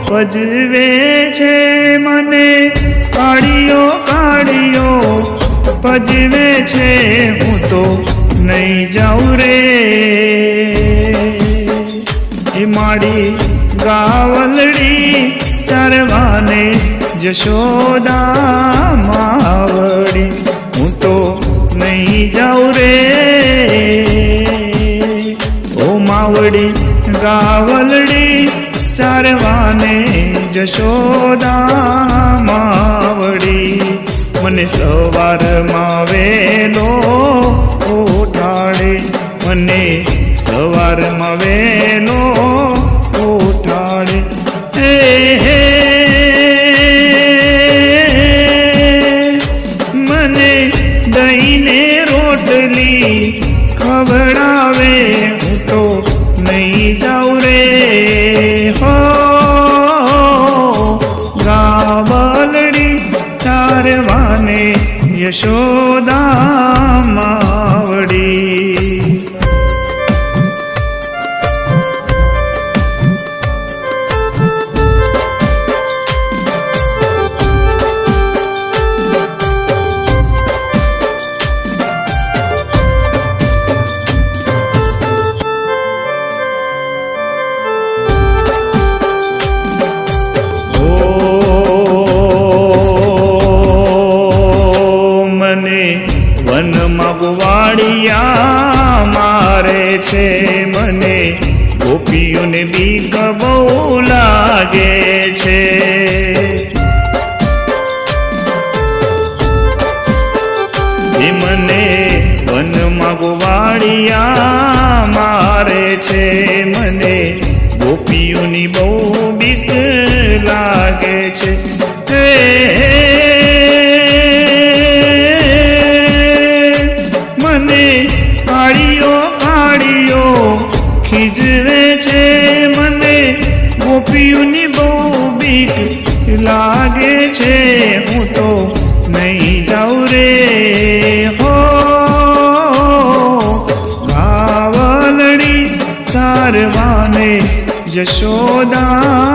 ભજવે છે મને કાળીઓ કાળીઓ ભજવે છે, હું તો નહીં જાઉં રે એ માડી ગાવલડી ચરવાને જશોદા માવડી, હું તો નહીં જાઉં રે ઓ માવડી ગાવલડી ચારવાને જશોદા માવડી, મને સવારમાં વેલો ઉઠાડે, મને સવારમાં વેલો ઉઠાડે, હે મને દહીંને રોટલી ખવડાવે, હું તો નહીં જાઉં રે ગાવલડી ચારવાને યશોદા માવડી. વનમાં ગુવાડિયા મારે છે, મને ગોપીઓને બીક બહુ લાગે છે, એ મને વનમાં ગુવાડિયા મારે છે, મને ગોપીઓની બહુ બીક લાગે છે, કાળીઓ કાળીઓ ખીજવે છે, મને ગોપીઓની બહુ બીક લાગે છે, હું તો નહીં જાઉં રે હો ગાવલડી ચારવાને જશોદા